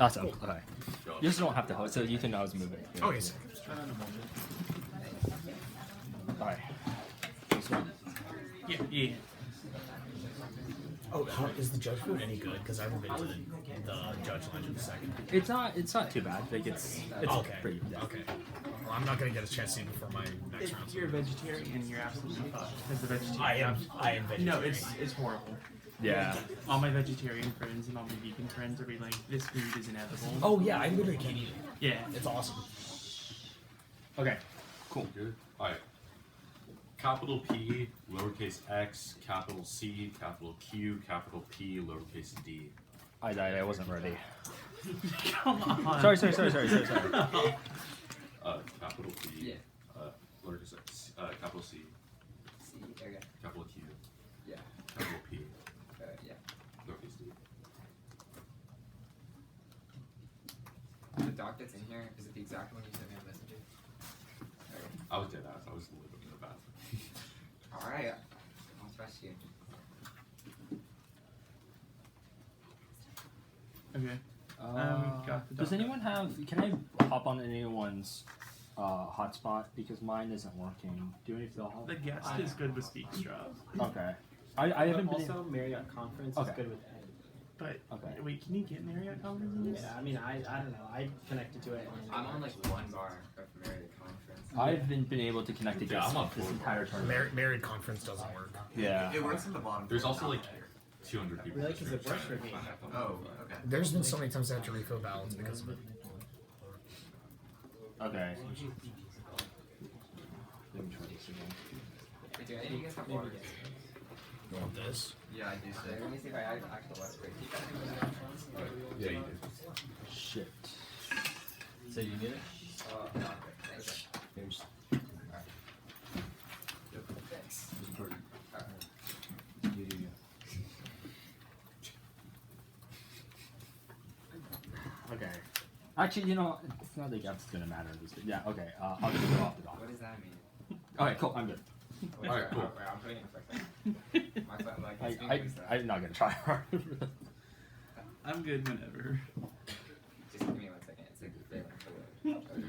Awesome. Okay. You just don't have to host, so you can always move it. Oh, yes. Alright. This one? Yeah. Oh, how, is the judge food any good? Because I haven't been to the judge lounge in a second. It's not too bad. Like it's Okay. pretty yeah. Okay. Well, I'm not gonna get a chance to eat before my next round. If you're a vegetarian, you're absolutely fine. Because the vegetarian. I am vegetarian. No, it's horrible. Yeah. All my vegetarian friends and all my vegan friends are be like, this food is inedible. Oh yeah, I literally can't eat it. Yeah. It's awesome. Okay. Cool. Good. Alright. Capital P, lowercase x, capital C, capital Q, capital P, lowercase d. I died. I wasn't ready. Come on. Sorry. Capital P, Yeah. Lowercase x, capital C, C, okay. capital Q, Yeah. capital P, Yeah. lowercase d. The doc that's in here, is it the exact one you sent me a message to? Okay. I was dead ass. I was literally in the bathroom. Alright. I'll trust you. Okay. Got the Does doc. anyone have? Can I hop on anyone's hotspot because mine isn't working? Do any of y'all have? The guest is good with speak straws. Okay. I haven't been. Also, Marriott Conference Okay. is good with Ed. But Okay. wait, can you get Marriott conference in this? Yeah, I mean, I don't know. I connected to it. And I'm on like one bar of Meredith Conference. I've been able to connect to Yeah, guests I'm on this board. entire tournament. Married conference doesn't work. Yeah. It works in the bottom. There's also like 200 people. Really, because it works for me. Oh, okay. There's been so many times I had to refill balance because of it. Okay. Wait, do any of you guys have water? You want this? Yeah, I do Let say. me see if I add actual water spray. Keep that in there. Yeah, you did. Shit. So you need it? No, thanks. Here's. Thanks. Okay. Actually, you know, it's not like that's gonna matter in this. Yeah. Okay. I'll just go off the dock. What does that mean? Okay. Cool. I'm good. Wait, Alright, cool. wait, I'm putting it in for a second. My phone, like, it's being used up. I'm not gonna try hard. I'm good whenever. Just give me 1 second. It's like failing for the. Oh, here we go.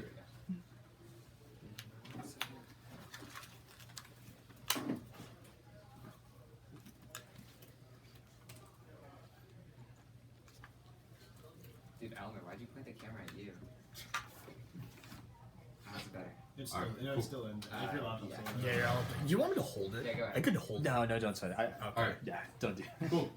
Dude, Elmer, why'd you point the camera at you? How's it better? It's Alright, still, cool. it's still in. If your laptop's Yeah. still in. Yeah, you want me to hold it? Yeah, go ahead. I could hold it. No, don't say that. Alright. Yeah, don't do. Cool.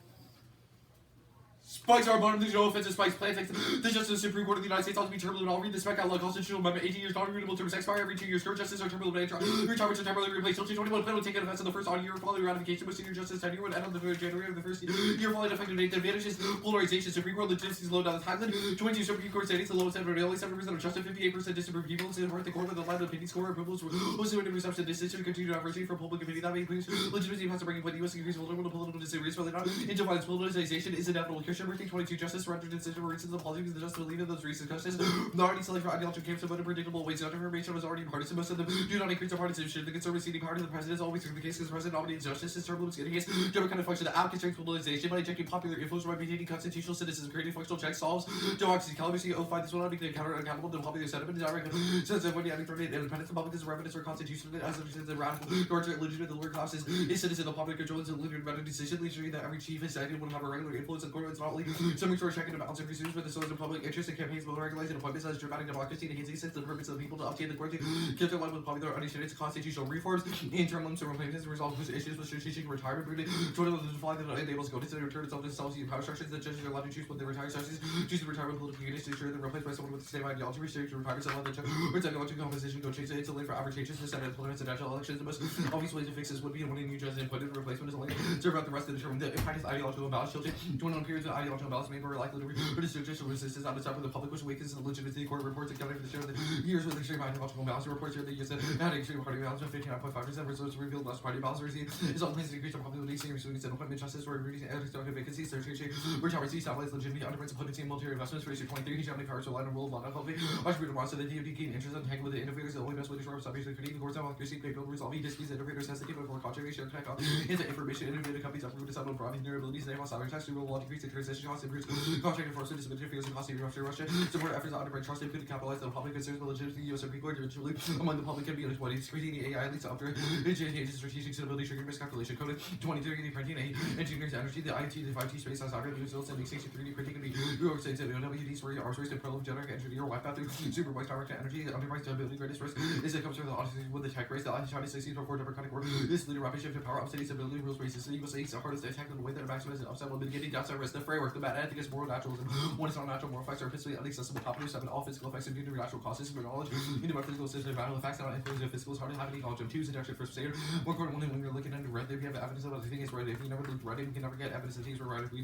Spikes are abundant, there's no offensive spikes. Plan text. The Justice of the Supreme Court of the United States ought to be terminable. I'll read the spec out loud. Constitutional Amendment 18 years, non-renewable terms expire every 2 years. Court justice are terminable. Retirements are temporarily replaced. Till 2021, penalty taken effect on the first odd year following ratification. With senior justice tenure would end on the January of the first year following effective date. The advantages, polarization, Supreme Court legitimacy is low down the timeline. 22 Supreme Court standings, the lowest ever. Only 7% of justice, 58% disapproved people. Instead of the court with the line of opinion score approvals. Most of the reception decision continue to average from public opinion. That may include legitimacy has to bring point the U.S. increase vulnerable to political disagreements. Whether or not into violence, politicization is inevitable. Christian birthday 22 justice surrendered decision for instance of policies the justice believe in those recent justice. Not already selling for ideological camps of unpredictable ways. Not information was already partisan. Most of them do not increase their partisanship. The conservative seating party of the president is always the case because the president nominates justice is terminal in case democratic function. The app constrains politicization by injecting popular influence by maintaining constitutional citizens, creating functional checks, solves democracy. Calibracy 05. This will not be accountable to popular sentiment. Direct sense of when the independence, the public is revenants or constitutional as of the radical or legitimate the lower classes is citizen of public control is a leader better decision. Ensuring that every chief is active will have a regular influence on court. It's not only some sort of checking and balance every suits with the source of public interest and campaigns will regulate appointments as dramatic democracy and enhancing sense of the purpose of the people to obtain the court to get their line with popular understanding constitutional reforms, interim limits and replacements, resolve whose issues with strategic retirement, joining with the flag that enables go to return itself to self power structures that judges are allowed to choose when they retire structures, choose the retirement political units to ensure they're replaced by someone with the same ideology, restrict retirement, so that or technological composition, go change the insulate for average changes to Senate implements and national elections. The most obvious way to fix this would be when a new judge appointed replacement is only serve out the rest of the term. The impact is ideological imbalance children. 21 periods of ideological imbalance may be more likely to reduce judicial resistance on the top of the public, which weakens the legitimacy of court reports accounting for the share of the years with extreme ideological imbalance. Reports here the years that had extreme party balance of 59.5% results revealed less party balance is all places increase our popularity, senior students and appointment justice for reducing anti-stock vacancies, searching retirement stabilize legitimate underprints appointments and military investments for issue 23. He's having powers to line a rule of law, not healthy. Watch freedom so the DOD gain interest untangled with the innovators. The only best way to shore up subjects could the courts have accuracy, paper resolving disputes. Innovators has to keep before controversy and connect on into information. Innovative companies uproot to settle broad vulnerabilities. They must advertise to rule law decrease the transition message cost improves contract enforcement, disability figures and cost of Russia. Support efforts to undermine trust and could capitalize on public concerns about legitimacy of the U.S. Supreme Court eventually among the public can be exploited. Screening the AI leads after strategic stability triggering miscalculation code 23 printing engineers energy the IT the 5G space has already results in extinction 3D printing can be reorganized into WDs for arms race and pro generic engineer wipe out through supervised direct energy undermines stability greatest risk is it comes from the audience with the tech race the China 16.4 democratic war this leader rapid shift in power upsetting stability rules races the U.S. the hardest attack in the way that maximizes upside while mitigating downside risk the framework the bad ethic is moral naturalism one is not natural moral effects are physically inaccessible top 7 all physical effects due to natural causes for knowledge into my physical system battle effects not influence of physical is hard to have any knowledge of 2 is induction first standard more important when you're looking under red if you have evidence about the thing is right if you never looked red we can never get evidence that things were right if we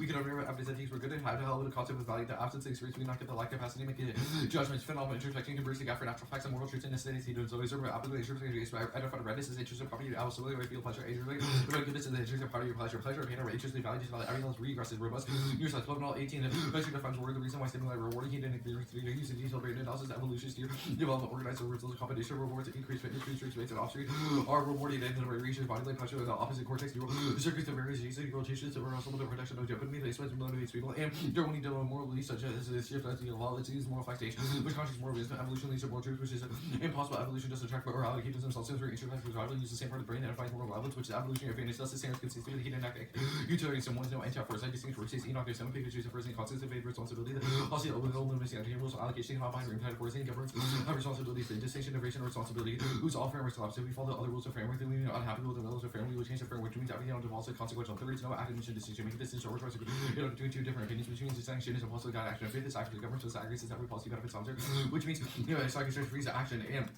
can never have evidence that things were good and how the hell would a concept with value the absence of experience we not get the lack capacity to make judgments phenomenal intersecting converse the gap for natural facts and moral truths in the city to so observe application identify redness is interest of property absolutely right feel pleasure age relate the goodness is the interest of part of your pleasure pain or interest value just value everything else regressive robust yours like 12 and all 18 pleasure defines word the reason why stimuli rewarding he didn't use in detail brain analysis evolution steer development organized over results of competition rewards increase fitness research rates and offspring are rewarded in the region body like pressure with the opposite cortex neural the circuits of various genes neural tissues that were also the protection of dopamine they spend motivates people and there when you deal with moral beliefs such as this shift as the law let's use moral factation which conscious moral wisdom evolution leads to moral truth which is impossible evolution doesn't track but morality keeps themselves sensory instrument for survival use the same part of the brain and identifies moral relevance which is evolutionary advantage thus the same as consistent with the hidden utility someone's no anti-force I distinct forces Enoch there's 7 pictures of first and constant evade responsibility also the limiting rules allocation not behind impacted force and governance have responsibilities the distinction innovation and responsibility who's all frameworks collapse if we follow the other rules of framework then we are unhappy with the rules of framework we will change the framework which means everything devolves to consequential theories no academic decision make a distinction or choice between 2 different opinions which means distinction is a possible guide action fifth is actually government so this agrees that every policy benefits some which means it's like a freeze action and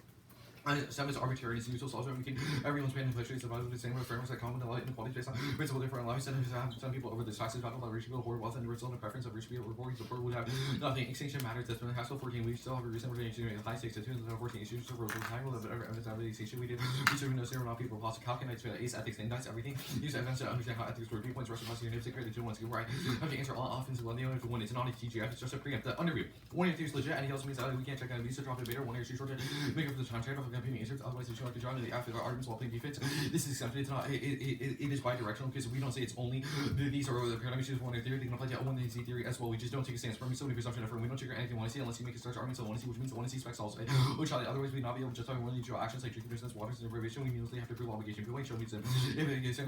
some is arbitrary and it's usual also making everyone's pain and pleasure is about the same with frameworks that common delight and quality based on principle different lives and some people over the taxes battle that rich people hoard wealth and the result of preference of rich people rewarding support would have nothing extinction matters that's been hassle 14 we still have a reason for the high stakes to 14 issues so we're high level of evidence of the extinction we did we serve no zero not people plastic calculates ace ethics index everything use evidence to understand how ethics work viewpoints reciprocity and security to one's right have to answer all offensive one the only one it's not a TGF it's just a preempt the underview one of the legit and he also means that we can't check on visa drop the beta one of your short make up for the time trade off competing answers otherwise like to join the after the arguments while playing defense. This is accepted. It's not. It is bi-directional because we don't say it's only these are the paradigm issues one theory. They can apply to one Z theory as well. We just don't take a stance from so many presumption of we don't trigger anything want to see unless you make a start argument. So want to see which means the want to see specs also. Which otherwise we not be able to justify one of the actions like drinking business, waters, and deprivation. We immediately have to prove obligation. Prove show means that if it is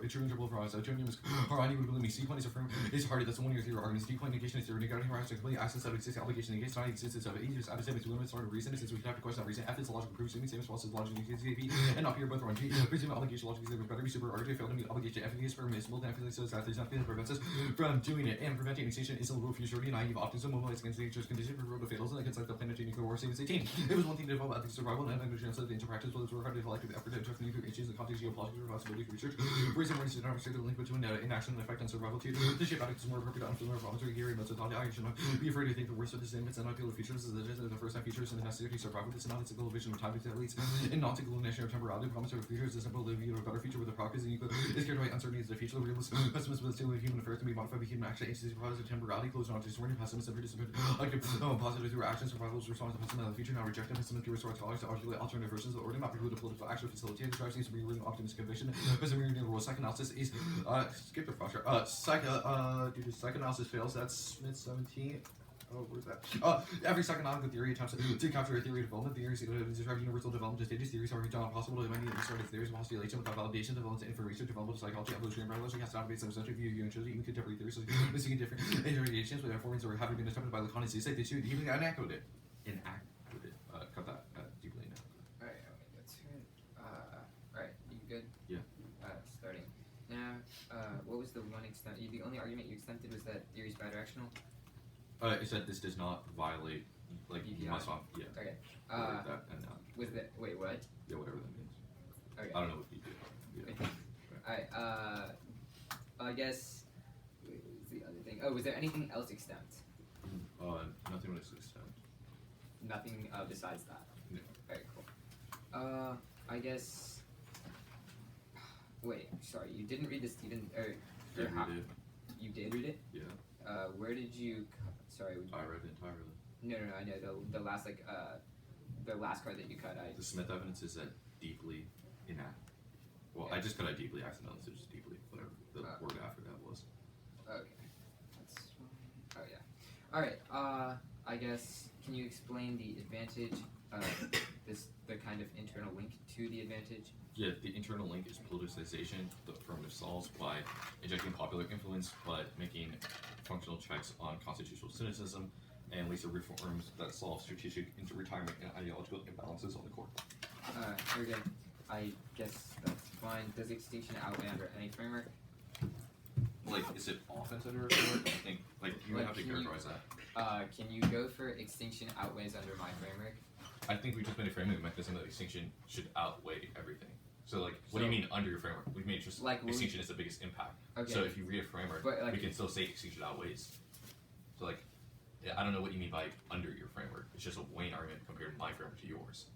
true interval for us. So Junior or any would believe me. C point is a firm is hard. That's one of your theory arguments. D point negation is theory negating rights to complete access that exists obligation negates not existence of it. Just out of limits limits sort of reason since we have to question that reason. F is the logical proof. Same as well as logic and not here both are on G. Presume obligation logic is better be super argue fail to meet obligation F is permissible then so that there's nothing that prevents us from doing it and preventing extinction is a little futurity naive optimism mobilized against nature's condition for road to fatals and against like the planetary nuclear war same as 18. It was one thing to develop ethics survival and then translate into practice whether it's work hard to collective effort to address nuclear issues in the context of geopolitical responsibility for research. Reason where it's to demonstrate the link between inaction and effect on survival too. The shape ethics is more appropriate to unfamiliar voluntary gear and thought I should not be afraid to think the worst of the same and not feel the features as the first time features and the necessity to survival. This is not a single vision of time at least and not single nation of temporality promise of features is a simple living a better future with the progress and is carried by uncertainty as the future of realist pessimism with the state of human affairs to be modified by human action agencies provides a temporality closed on to discerning pessimism and participant like positive through actions survival's response to pessimism in the future now rejecting pessimism to restore scholars to articulate alternative versions of the order not preclude a political action facilitated drive seems to be reading optimistic conviction pessimism reading the rule psychoanalysis is skip the posture due to psychoanalysis fails that's Smith 17. Oh, where's that? Every psychoanalytical theory attempts to capture a theory of development. Theories describe universal development stages. Theories are not possible to many started theories of postulation without validation, development information, development of psychology, evolutionary biology, has not based on essential view, even contemporary theories, so missing different interrogations with forms or having been attempted by Lacan and say they should even enact it. Cut that deeply now. Alright, that's good. Alright, you good? Yeah. Starting. Now, what was the one extent? The only argument you extended was that theory is bidirectional? It said this does not violate, like, you must not, yeah. Okay. That and Was that, wait, what? yeah, whatever that means. Okay. I don't know what you do. Yeah. Alright, I guess, what was the other thing? Oh, was there anything else extent? Nothing was extent. Nothing besides that? No. Alright, cool. I guess, wait, sorry, you didn't read the Stephen, or Yeah, we did. You did read it? Yeah. Where did you, sorry. I read it entirely. No, I know, the last, like, the last card that you cut, The Smith evidence is that deeply inact. Well, Yeah. I just cut out deeply accidental, so just deeply, whatever the word after that was. Okay. Alright, I guess, can you explain the advantage of the kind of internal link to the advantage? Yeah, the internal link is politicization. The affirmative solves by injecting popular influence, but making functional checks on constitutional cynicism, and laser reforms that solve strategic retirement and ideological imbalances on the court. Very good. I guess that's fine. Does extinction outweigh under any framework? Like, is it offense under a framework? I think, like, you Like, have to can you- characterize that. Can you go for extinction outweighs under my framework? I think we just made a framing mechanism that extinction should outweigh everything. So, like, what do you So- mean under your framework? We've made just Like, extinction is the biggest impact. Okay. So if you read a framework, But, like- we can still say extinction outweighs. So, like, yeah, I don't know what you mean by under your framework. It's just a weighing argument compared my framework to yours.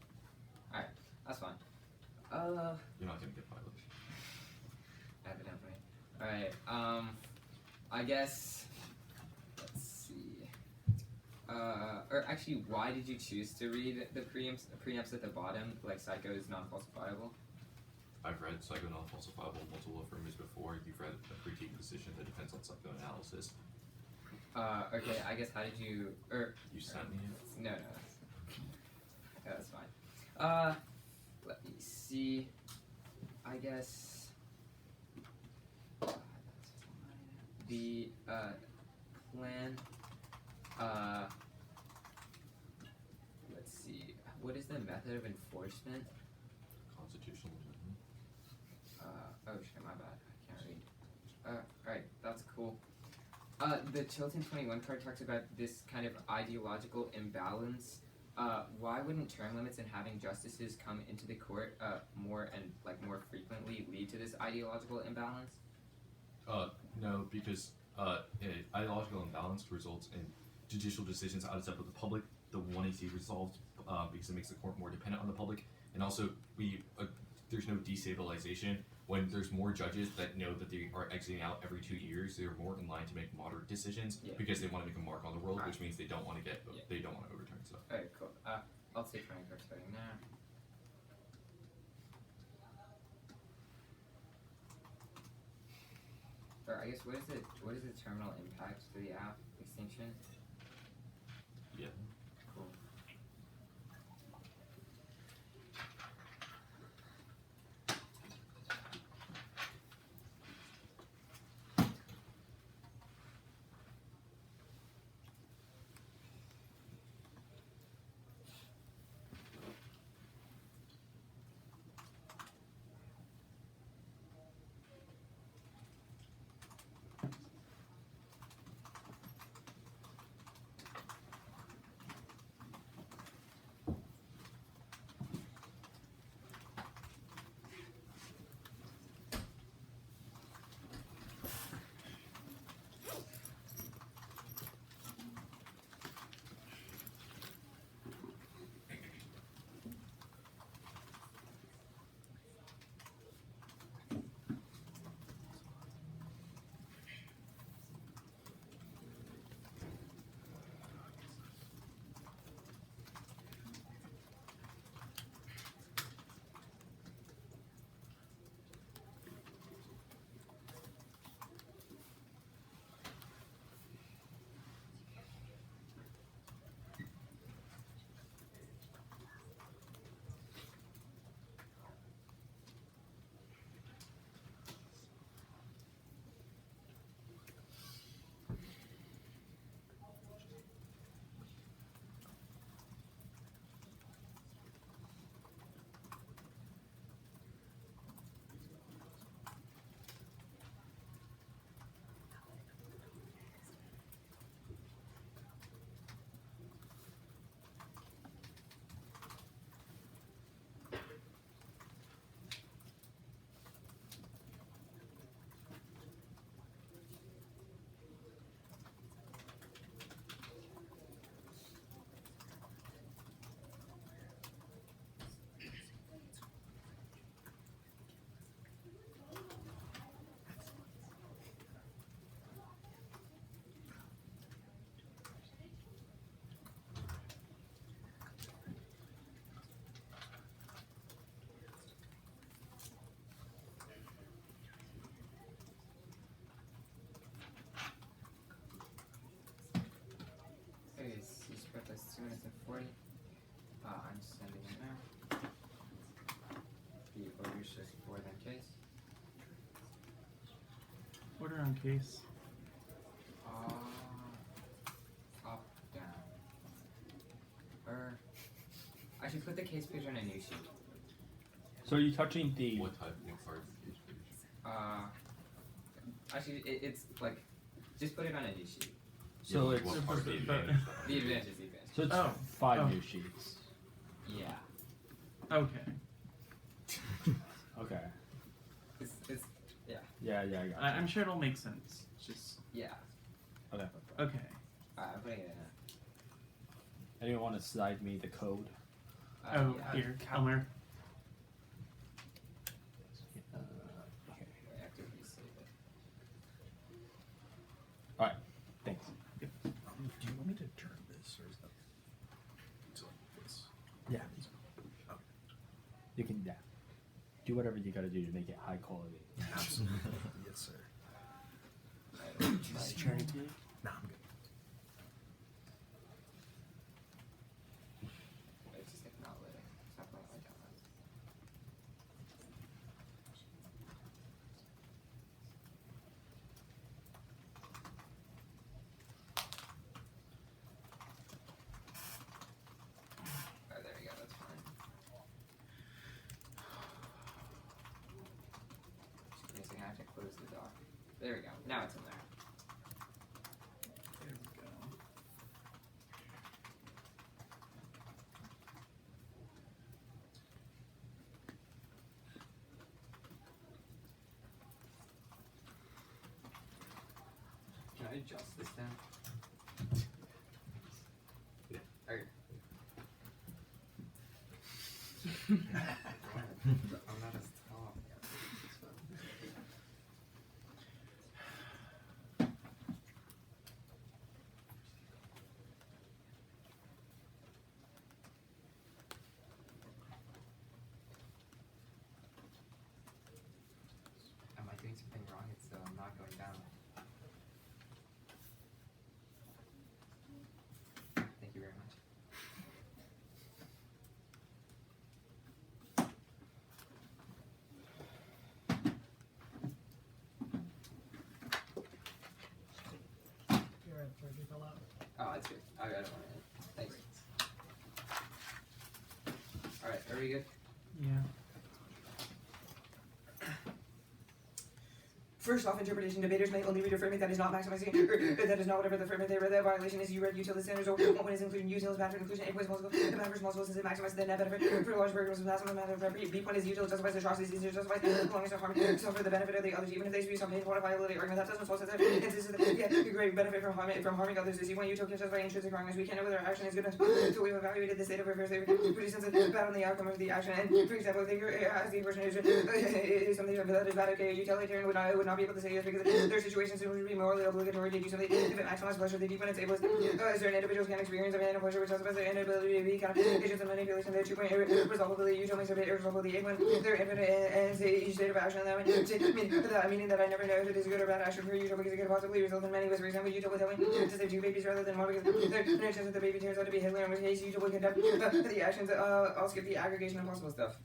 That's fine. You're not gonna get violent. Evidently. Alright, I guess, let's see. Or actually, why did you choose to read the preamps at the bottom, like Psycho is non-falsifiable? I've read Psycho Non-Falsifiable multiple affirmatives before. You've read a critique position that depends on psychoanalysis. Okay, I guess how did you, You sent me it. no, that's fine. Let me see, I guess, that's fine. The, plan, let's see, what is the method of enforcement? Constitutional amendment. Oh shit, my bad, I can't read. Alright, that's cool. The Tilton 21 card talks about this kind of ideological imbalance. Why wouldn't term limits and having justices come into the court more frequently lead to this ideological imbalance? No, because ideological imbalance results in judicial decisions out of step with the public. The 1AC resolved because it makes the court more dependent on the public, and also there's no destabilization. When there's more judges that know that they are exiting out every 2 years, they're more in line to make moderate decisions because they want to make a mark on the world, which means they don't want to they don't want to overturn stuff. Alright, cool. I'll take 20 cards starting now. Or I guess what is the terminal impact to the app extinction? Yeah. Cool. 2 minutes and 40. I'm sending it now. The order's just for that case. Order on case. Up, down. I should put the case page on a new sheet. So are you touching the? What type of cards is each page? Actually, it's like, just put it on a new sheet. So it's What part of the but- advantage? The advantage is the advantage. so it's Oh. 5 Oh. new sheets. Yeah. Okay. Okay. It's Yeah, I got you. I'm sure it'll make sense. It's just yeah. Okay. okay. I'm putting it in it. Anyone want to slide me the code? Oh, yeah. here, Elmer. Okay. I have to resave it. All right. Thanks. Do you want me to turn this, or is that to like this? Yeah. Okay. You can do whatever you got to do to make it high quality. Absolutely. Yes, sir. Nah, I'm good. It's just like not letting. Stop letting my download. Oh, there we go. That's fine. Just give me a second. I have to close the dock. There we go. Now it's in there. There we go. Can I adjust this down? Alright. I'm not as tall. Am I doing something wrong? It's not going down. Thank you very much. You're right, where'd you fill out? Oh, that's good. I don't want it. Thanks. Alright, are we good? Yeah. First off, interpretation debaters may only read a framework that is not maximizing, or that is not whatever the framework they read. The violation is you read utility standards or one is including utils, pattern inclusion, A point is multiple, the matter is multiple since it maximizes the net benefit for large programs with maximum amount of property. B point is util, justifies the atrocities, easier justifies the longest harm, so for the benefit of the others, even if they speak some pain, quantifiability argument that doesn't false sense, insists that the great benefit from harming others is C point util can justify intrinsic wrongness. We can't know whether our action is good enough, so we've evaluated the state of affairs, they pretty sensitive about on the outcome of the action, and for example, if they ask the person is something that is bad, okay, utilitarian would not be able to say yes because there are situations in which it would be morally obligatory to do something if it maximizes pleasure. The deep when it's able certain individuals can experience a man of pleasure which justifies their inability to be kind of agents of manipulation. Their 2 point resolvability usually makes a bit irresolvable. The 8 point they're infinite and each state of action meaning that I never know if it is good or bad action for usual because it could possibly result in many ways. For example, usual with to save 2 babies rather than 1 because there's no chance that the baby turns out to be Hitler, in which case usual would conduct the actions. I'll skip the aggregation of possible stuff.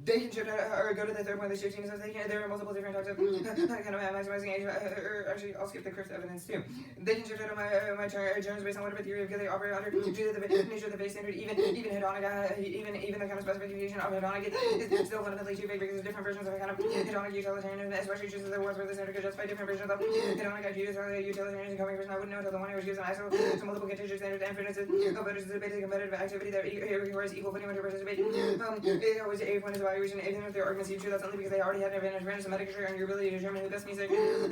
They can shift or go to the 3rd point. The shifting is they can. There are multiple different types of kind of maximizing age. Or actually, I'll skip the crypt evidence too. They can shift out of my terms based on whatever theory because they operate under due to the nature of the base standard. Even hedonic, even the kind of specification of hedonic is still fundamentally too big because there's different versions of a kind of hedonic utilitarianism, especially just the words where the standard could justify different versions of hedonic utilitarianism. Coming version I wouldn't know until the one who gives an ISO to multiple contingent standards and inferences of voters is a basic competitive activity that requires equal footing when to participate. It was a point evaluation, even if their arguments seem true, that's only because they already had an advantage. Random symmetric and your ability to determine who best meets the win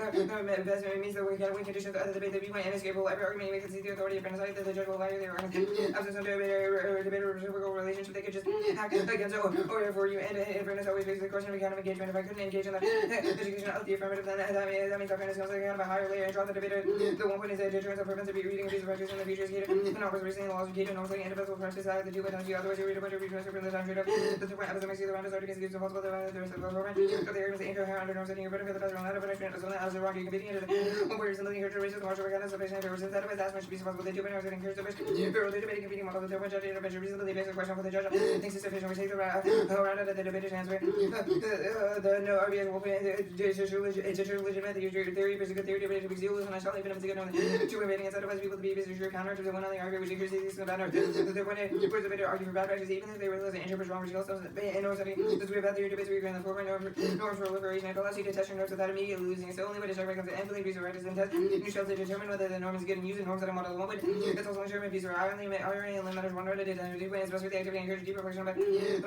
conditions of the debate. The viewpoint inescapable. Every argument you make concedes the authority of insight that the judge will value their argument. Absence of debate or reciprocal relationship, they could just act against or for you. And fairness always begs the question of a kind of engagement. If I couldn't engage in the education of the affirmative, then that means that fairness comes like kind of a higher layer and draw the debate. The 1 point is a deterrence of propensity reading of these practice in the future is gated. And offers reasoning laws are gated. And also indivisible practice that the 2 point tells you otherwise you read a bunch of readers from the time trade of the 2 point episode makes you the around us are against the impossible the rest of the government. So the areas incoherent under norms setting your benefit the best around that, but I can't assume that as the wrong you competing it. One word is something here to raise the martial organization of patient favors instead of as much to be responsible they do, but I was getting encouraged to wish. Pero the debating competing model with their judge intervention reasonably based question for the judge. Thinks it's sufficient. We take the round of the debate answer. The no RBS will pay it's a true legitimate theory, but it's a good theory, but it's a big deal, and I shall even if it's a good one. Two invading instead of us people to be busy true counter to the one on the argument which increases these in the banner. The one who the better argue for bad practice, even if they realize the interpret wrong results in or setting this way about theory debates we agree on the former norms for liberation and allows you to test your norms without immediately losing. So only way to check comes to empathy piece of right is in test. You shall determine whether the norm is good and use the norms that a model one would. It's also a piece of irony matters one right it and it's best with the activity encourage deeper reflection about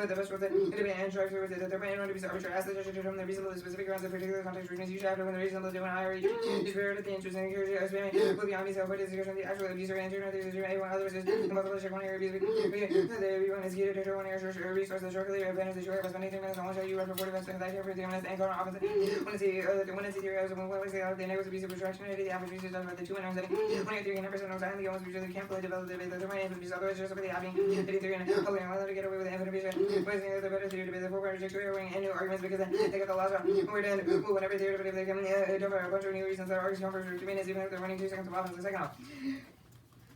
the best with it and drive through with it. The third main one to be arbitrary as the judge to determine the reasonable specific grounds of particular context reasons you should have to when the reasonable to when I read is very at the interest and encourage us will be on me self what is the actual abuse or answer not the anyone others is impossible to check one area abuse everyone is geared to one area resource the shortly advantage that you have spending 10 minutes on show you run for 40 minutes and that here for 3 minutes and go on opposite when it's the theory of when we say the negative abuse of retraction the average research about the 2 and setting when you theory 100% knows the almost usually can't play develop the main abuse otherwise just over the having the theory and hoping I to get away with the infinite vision wasting the better theory to be the forward trajectory wing and new arguments because they got the last one we're done whenever theory but if they come a bunch of new reasons that are arguing for 2 minutes even if they're running 2 seconds of offense the second off.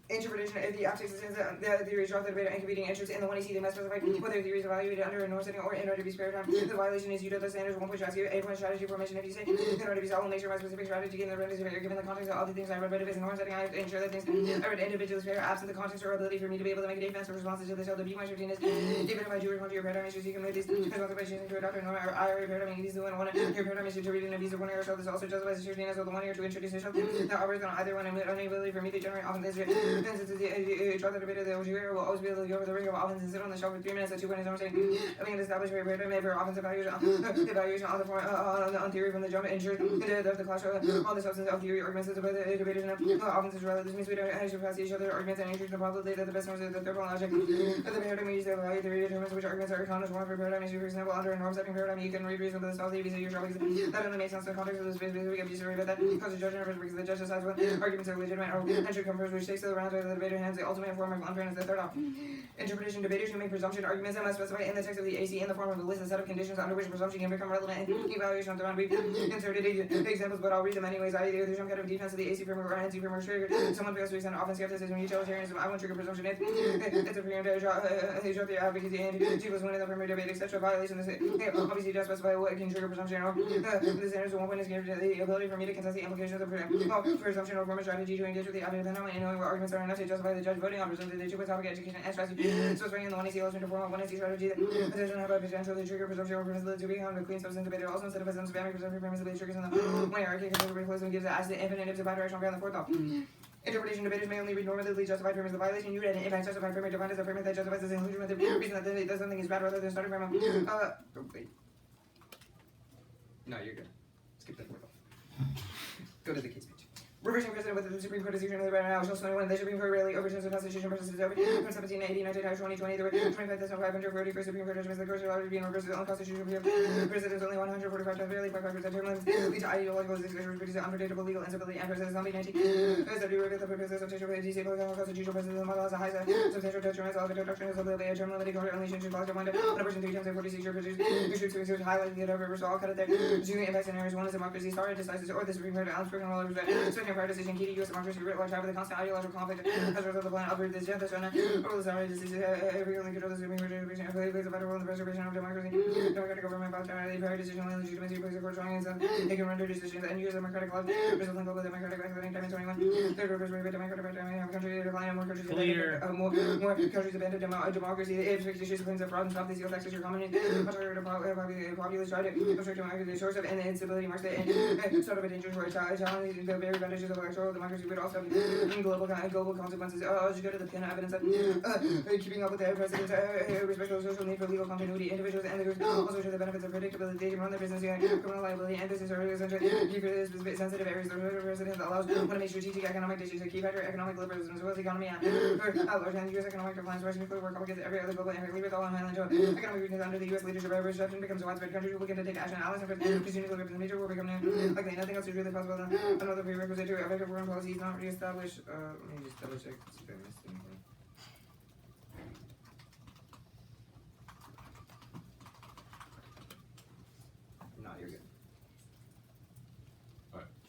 Interpretation of the optics is the theories draw the debate and competing interests in the one you see they must specify whether the theory is evaluated under a norm setting or in order to be spared time. The violation is used as the standards 1 point strategy, 8 point strategy formation if you say in order to be solved, make sure my specific strategy given the context of all the things I read by the norm setting I have to ensure that things I read individuals fair absent the context or ability for me to be able to make a defense or responses to this so the B my 15 is even if I do respond to your paradigm issues you can make these responses by choosing to adopt a norm or I or paradigm these the one your paradigm is to read in a visa 1 area so this also justifies the 15 as well the 1 year to introduce yourself that operates on either one and unability for me to generate often this draw the debate of the OGR will always be able to go over the ring of offense and sit on the shelf for 3 minutes at 2 points. I'm saying, I mean, establish very paradigm for offensive evaluation on the form on theory from the jump ensure the clash on the substance of theory arguments of the debaters and offenses rather. This means we don't actually pass each other arguments and ensure the probability that the best norms of the third logic. The paradigm we use the value theory determines which arguments are economist one for paradigm issue. For example, under a norm setting paradigm, you can read reasonable the solve the abuse of your shop that only makes sense in the context of the space we abuse but that causes judgment because the judge decides when arguments are legitimate or and should come first, which takes the round of the debater hands the ultimate form of unfairness. The third off. Interpretation debaters who make presumption arguments that must specify in the text of the AC in the form of a list a set of conditions under which presumption can become relevant and evaluation of the round. We've inserted examples, but I'll read them anyways. There's some kind of defense of the AC framework or NC framework trigger. Someone fails to extend offense skepticism, utilitarianism. I won't trigger presumption. It's a freedom to drop the advocacy and G plus 1 in the framework debate, etc. Violation. Obviously, does specify what can trigger presumption. Or the standards of 1 point is given the ability for me to contest the implications of presumption or form a strategy to engage with the advocate and knowing what arguments are enough to justify the judge voting on presumption. The 2 point topic education and strategy. So it's in the 1AC illustrated form of 1AC strategy that doesn't have a potentially trigger presumption or permissibility to become a clean substance debater. Also instead of a spamming presumption permissibility triggers in the one hierarchy because the replacement gives it as the infinite if the bidirectional ground the fourth off. Interpretation debaters may only read normatively justified frameworks. The violation you read an impact justified framework defined as a framework that justifies this inclusion with the reason that something is bad rather than starting from wait. No, you're good. Skip that fourth off. Go to the case page. Reversing precedent with the Supreme Court decision of the right now, House 21, the Supreme Court rarely overturns the Constitution versus over from 1780, 1920, there were 25,541 Supreme Court judgments. The courts are allowed to be in reverse of the unconstitutional precedents only 145 times rarely, 5% term limits, lead to ideological discussions, produce unpredictable legal instability, and precedents not being 19. As I do reveal the purpose of disabling constitutional precedents, the model has a high substantial detriment of the doctrine is a term limited court unleashing should cause mind when a person 3 times in 46 years produces issues highlighting the reversal. I'll cut it there. Two impacts and errors. One is democracy, stare decisis, or the Supreme Court unspoken law respect. Prior decision key to U.S. democracy writ large have the constant ideological conflict as a result of the plan of this gender zone or the sorry disease every only control the Supreme Court jurisdiction plays a vital role in the preservation of democracy. Democratic government by prior decision only legitimacy plays a court strong and they can render decisions and use democratic laws resulting global democratic backsliding time in 21. Third reverse rate democratic by time have a country decline and more countries more countries abandon democracy. The expectations claims of fraud and stop these yield taxes your common populace try to obstruct democracy. The source of and instability marks the sort of a dangerous word challenging the very advantages of electoral democracy would also have global consequences. Just go to the pin evidence that keeping up with the president's respect to the social need for legal continuity, individuals and the groups also show the benefits of predictability. They can run their business, criminal liability, and business are essentially sensitive areas. The president allows one to make strategic economic decisions to keep economic liberalism as well as economy and large and U.S. economic declines, rising nuclear work against every other global and leave it all on Highland Joe. Economic weakness under the U.S. leadership of reception becomes widespread. Countries will begin to take action. Allies and pursue nuclear weapons. Major war become likely. Nothing else is really possible. Another prerequisite to effective foreign policy is not re-established. Let me just double check if I missed anything.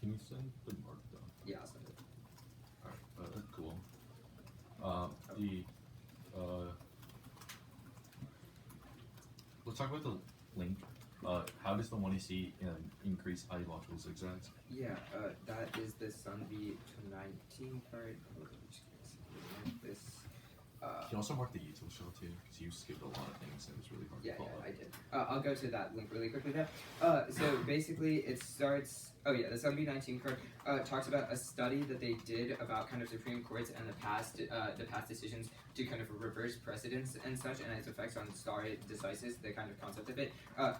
Can you send the mark down? Yeah, I'll send it. Alright, cool. Let's talk about the link. How does the 1AC increase ideological zigzags? Yeah, that is the Sun V19 card. Hold on, just give me a second. This. Can you also mark the util shell too? Because you skipped a lot of things and it was really hard Yeah, to follow. I did. I'll go to that link really quickly now. So basically, it starts. Oh yeah, the Sun V19 card talks about a study that they did about kind of Supreme Courts and the past decisions to kind of reverse precedents and such, and its effects on stare decisis, the kind of concept of it.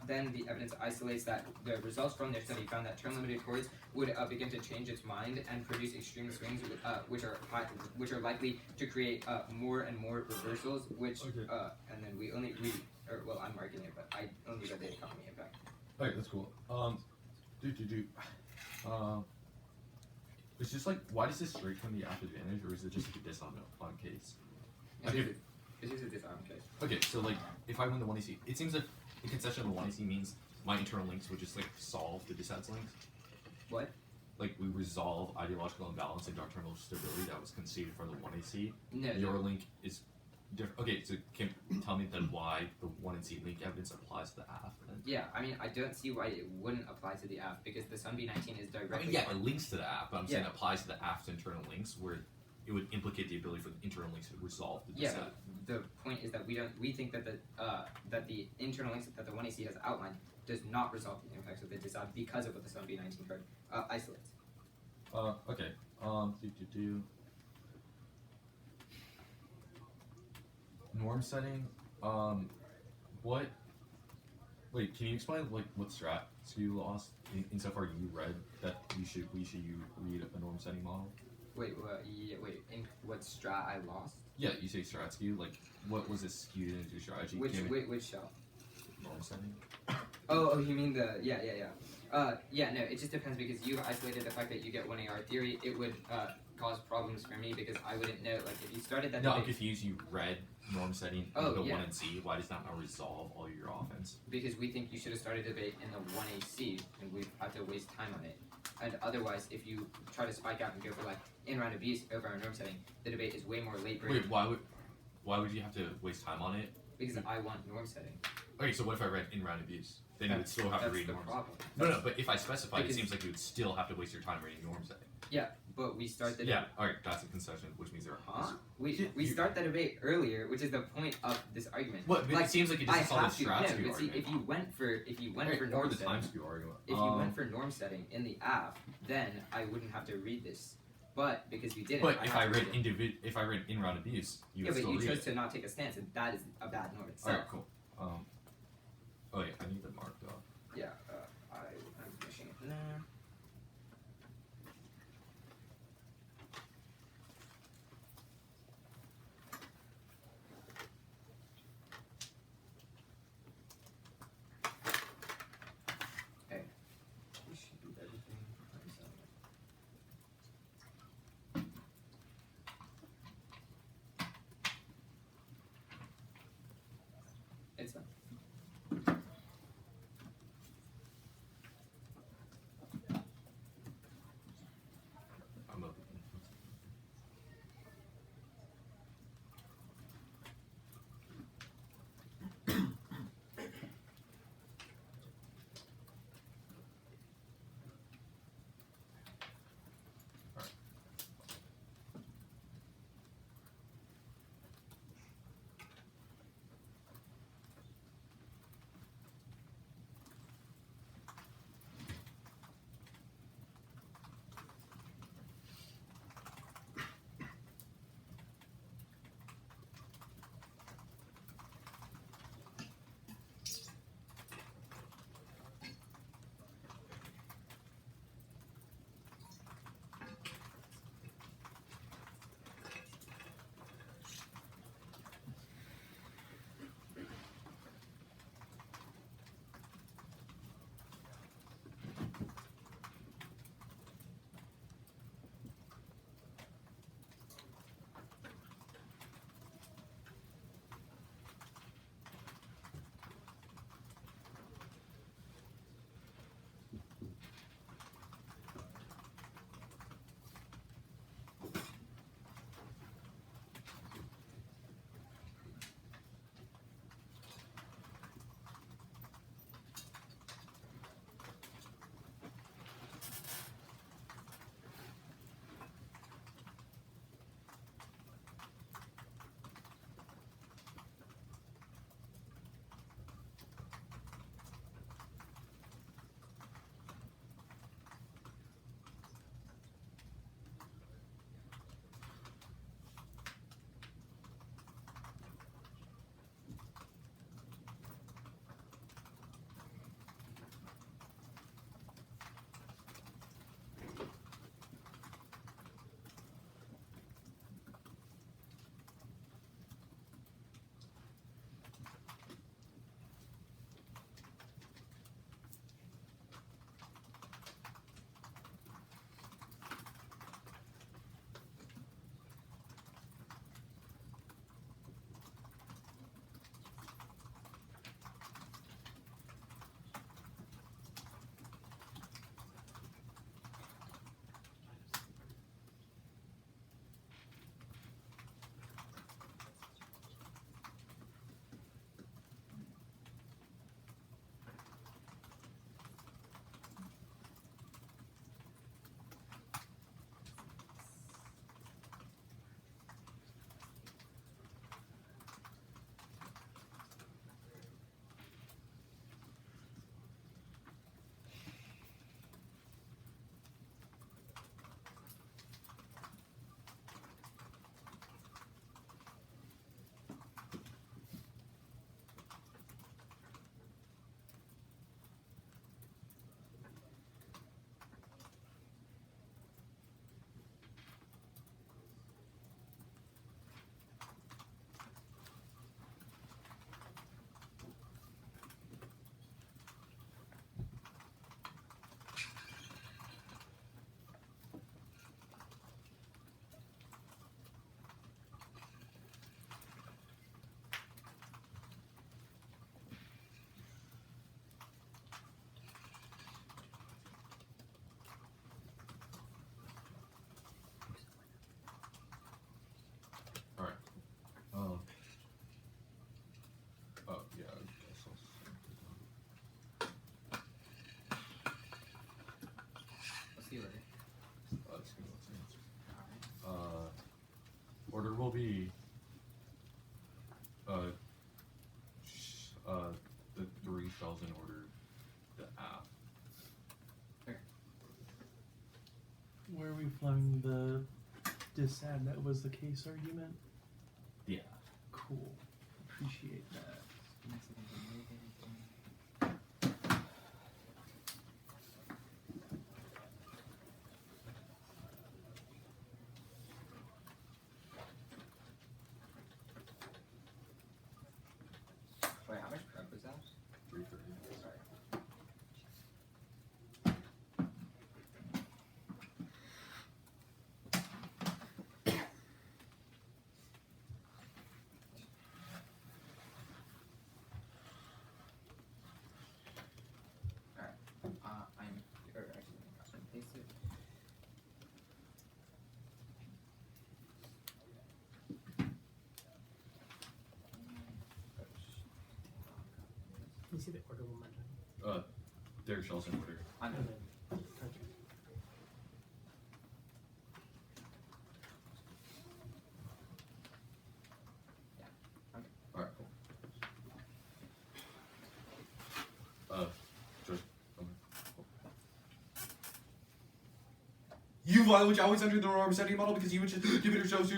Then the evidence isolates that the results from their study found that term-limited courts would begin to change its mind and produce extreme swings, which are likely to create more and more reversals. Which and then we only read, or well, I'm marking it, but I only read the economy impact. Okay, that's cool. It's just like, why does this straight from the app advantage, or is it just like a diss on case? It's just a disarm case. Okay, so like, if I win the 1AC, it seems like the concession of the 1AC means my internal links would just like solve the disadds links. What? Like, we resolve ideological imbalance and doctrinal stability that was conceded for the 1AC. No. Your link is different. Okay, so can you tell me then why the 1AC link evidence applies to the AF then? Yeah, I mean, I don't see why it wouldn't apply to the AF because the Sun B19 is directly. I mean, yeah, it links to the AF, but I'm saying Yeah. it applies to the AF's internal links where it would implicate the ability for the internal links to resolve the Yeah, dissad. but the point is that we think that the internal links that the 1AC has outlined does not resolve the impacts of the dissad because of what the Sun B19 card isolates. Okay. Norm setting. What? Wait, can you explain like what strats you lost insofar you read that we should read a norm setting model? Wait, in what strat I lost? Yeah, you say strat skew. Like, what was this skewed into strategy? Which shell? Norm setting. Oh, you mean the yeah. No, it just depends because you isolated the fact that you get 1AR theory. It would cause problems for me because I wouldn't know. Like if you started that. No, I'm debate, confused. You read norm setting Oh, into the yeah. 1 and C. Why does that not resolve all your offense? because we think you should have started debate in the 1AC and we've had to waste time on it. And otherwise, if you try to spike out and go for like in-round abuse over our norm setting, the debate is way more late break Wait, why would you have to waste time on it? because I want norm setting. Okay, so what if I read in round abuse? Then you would still have to That's read the norms. problem. No, but if I specified, it Because- seems like you would still have to waste your time reading norm setting. Yeah, but we start the Yeah, alright, that's a concession, which means there are. We start the debate earlier, which is the point of this argument. What? But Like, it seems like it I doesn't solve have the to. strats No, skew but see, argument. if you went for Or norm the setting, time skew argument. if you went for norm setting in the app, then I wouldn't have to read this. But because you didn't, But I if have I to read read it. if I read in round abuse, you Yeah, would but still you read chose it. to not take a stance, and that is a bad norm itself. Alright, cool. Oh yeah, I need the mark though. Yeah, I'm finishing it now. Okay, we should do everything. It's done. order will be the 3 shells in order. The app. Where are we flowing the dissad that was the case argument? Yeah. Cool. Appreciate that. Wait, how much prep was that? 330. Sorry. Alright. I'm paste it. You see the order momentum. Their shells in order. I'm And then, okay. Alright, cool. Just You violate always under the norm setting model because you would debater shows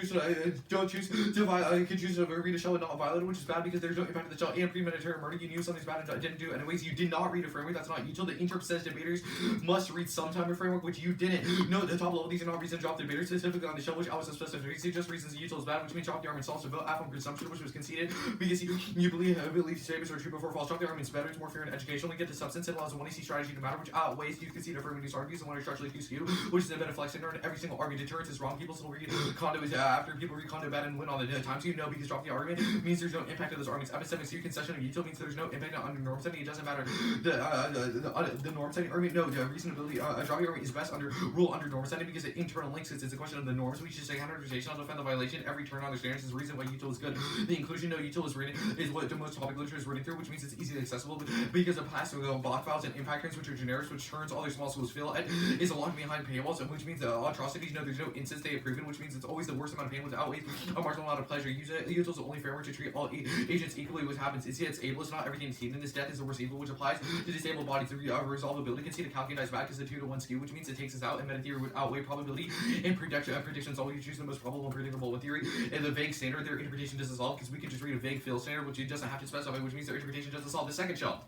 don't choose to can choose to read a shell and not violate it, which is bad because there's no impact of the shell and premeditated murder. You knew something's bad and didn't do it anyways. You did not read a framework. That's not util. The interp says debaters must read some time of framework, which you didn't. No, the top level these are not reasons to drop the debaters specifically on the shell, which I was specific. Just reasons the util is bad, which means drop the arm and solves the vote on presumption, which was conceded because you believe statements are true before false. Drop the arm is better. It's more fair and educational. Get to substance. It allows a 1AC strategy to matter, which outweighs you concede affirming these arguments and one are structurally too skewed, which is a better flex center. Every single argument deterrence is wrong. People still read condo is after people read condo bad and win all the times you know because drop the argument means there's no impact of those arguments. Epistemic so concession of util means there's no impact on norm setting. It doesn't matter the norm setting argument. No, the reasonability drop the argument is best under rule under norm setting because it internal links. It's a question of the norms. We should say counterization. I'll defend the violation. Every turn on the standards is the reason why util is good. The inclusion no util is reading is what the most topic literature is reading through, which means it's easily accessible because of pass block files and impact turns, which are generics, which turns all their small schools feel at is locked behind paywalls, which means the atrocities. No, there's no instance they have proven, which means it's always the worst amount of pain, which outweighs a marginal amount of pleasure. Util is the only framework to treat all agents equally. What happens is it's ableist, not everything is hidden. This death is the worst evil, which applies to disabled bodies. The resolvability can see the calculate is bad because the 2-to-1 skew, which means it takes us out, and meta theory would outweigh probability and predictions. Always choose the most probable and predictable with theory. And the vague standard, their interpretation doesn't solve because we could just read a vague fill standard, which it doesn't have to specify, which means their interpretation doesn't solve the second shell.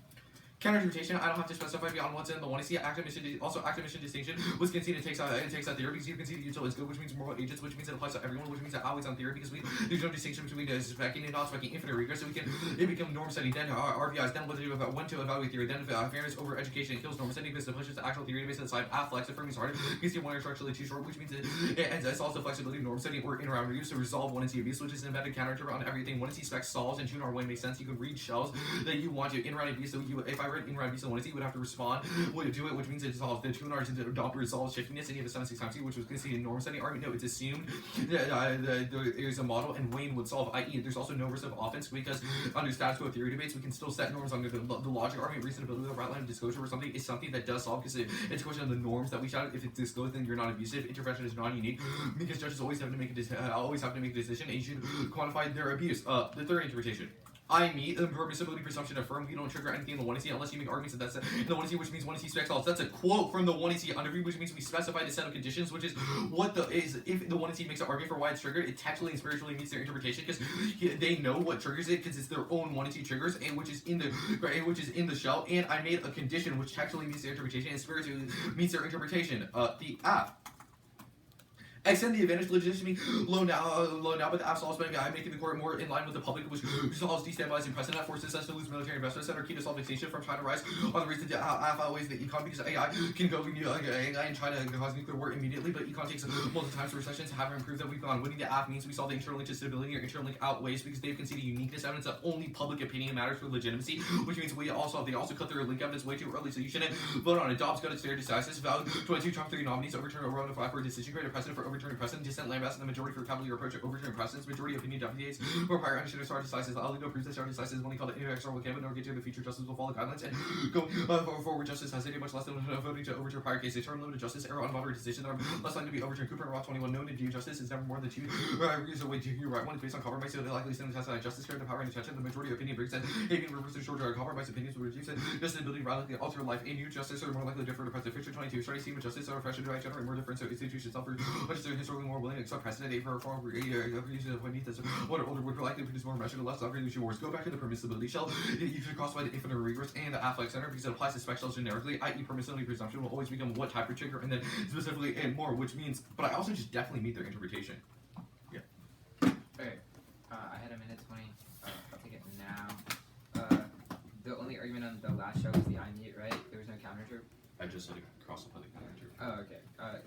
Counter-interpretation, I don't have to specify beyond what's in the one. I see active mission distinction was conceded takes out theory because you can see the util is good, which means moral agents, which means it applies to everyone, which means that always on theory because there's no distinction between specking and not specking infinite regress, so it become norm setting, then RVIs, then what to do about when to evaluate theory, then fairness over education, it kills norm setting because it pushes the actual theory based on the side flex affirming is harder because you want structurally too short, which means it's also flexibility norm setting or in around reviews to resolve one and C abuse, which is an embedded counter on everything. One and C spec solves and 2-to-1 makes sense. You can read shells that you want to in round abuse, so if I read in round abuse and 1 would have to respond to it, which means it solves the 2 args into adopt resolve shiftiness, and you have a 7-6 times C, which was conceded in norm setting argument. No, it's assumed that there's a model and Wayne would solve, i.e. there's also no risk of offense because under status quo theory debates we can still set norms under the logic argument. Reasonability of right line of disclosure or something is something that does solve because it's a question of the norms that we shout. If it's disclosed then you're not abusive. Intervention is non-unique because judges always have to make a decision and you should quantify their abuse. The third interpretation, I meet the permissibility presumption affirmed. We don't trigger anything in the 1AC unless you make arguments that that's in the 1AC, which means 1AC specs all. That's a quote from the 1AC underview, which means we specify the set of conditions, which is what if the 1AC makes an argument for why it's triggered, it textually and spiritually meets their interpretation because they know what triggers it because it's their own 1AC triggers and which is in the shell. And I made a condition which textually meets their interpretation and spiritually meets their interpretation. The app. Extend the advantage legitimacy low now, but the absolute spending guy making the court more in line with the public, which resolves destabilizing precedent, forces us to lose military investments that are key to solve extinction from China rise on the reason that outweighs the econ because AI can go AI and China cause nuclear war immediately, but econ takes multiple times for recessions. Having improved that we've gone winning the app means we solve the internal link to stability or internal link outweighs because they've conceded uniqueness evidence that only public opinion matters for legitimacy, which means they also cut their link evidence way too early, so you shouldn't vote on it. Dobbs got its fair decisive value 22 Trump 3 nominees overturn a round of 5 for a decision create a precedent for overturning precedent. Dissent lambast and the majority for cavalier approach to overturning precedents. Majority opinion deviates for prior understanding of stare decisis. The Alito proves that stare decisis is only called an inexorable canon, nor get to the future justice will follow guidelines and go forward justice has stated much less than voting to overturn prior cases. Term limited justice, error on moderate decisions that are less likely to be overturned. Cooper and Roth 21 known to view justice is never more than two reasons away to your right one is based on compromise, so they likely stand the test of justice, care, the power and attention. The majority opinion brings that having reversed short compromise opinions will reduce it. Just the ability to radically alter life. A new justice are more likely to differ to present. Picture 22. Starting scheme of justice are fresh and generate more different, so institutions suffer much are historically more willing to accept precedent. A for reform using of beneath this what older would likely produce more measured less obligation wars. Go back to the permissibility shell. You should cross by the infinite regress and the afflex center because it applies to spec shells generically, i.e. permissibility presumption will always become what type of trigger and then specifically and more, which means but I also just definitely meet their interpretation. Yeah. Okay. I had a minute 20. I'll take it now. The only argument on the last show was the I meet, right? There was no counter to. I just had to cross up by the counter. Oh, okay.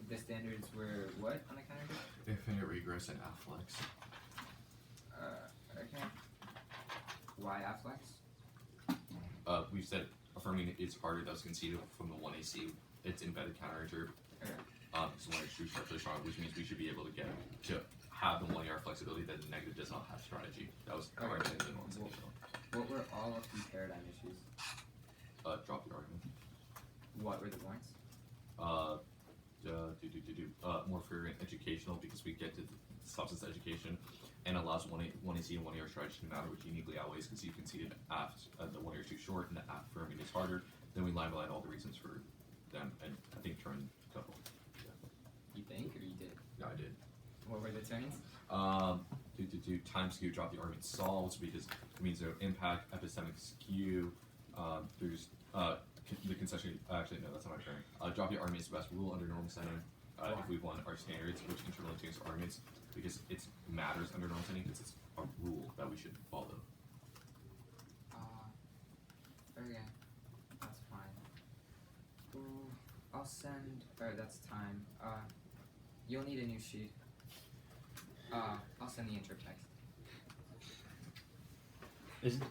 The standards were what on the counter to? Infinite regress and afflex. Okay. Why afflex? We've said affirming is harder. That was conceded from the 1AC. It's embedded counter. Okay. So one is structurally strong, which means we should be able to get to have the 1 AR flexibility that the negative does not have strategy. That was Okay. argument in the norms. What were all of the paradigm issues? Drop the argument. What were the points? More for educational because we get to substance education and allows 1AC and 1 AR strategy to matter, which uniquely outweighs because you conceded the 1 AR is too short and the affirming is harder. Then we line by line all the reasons for them, and I think turn couple. You think or you did? Yeah, I did. What were the turns? Time skew, drop the argument solves because it means no impact, epistemic skew, there's the concession, actually no, that's not my turn. Drop the argument is the best rule under norm setting if we want our standards, which internally change arguments because it matters under norm setting because it's a rule that we should follow. Okay, that's fine. Ooh, I'll send, that's time. You'll need a new sheet. I'll send the intro text.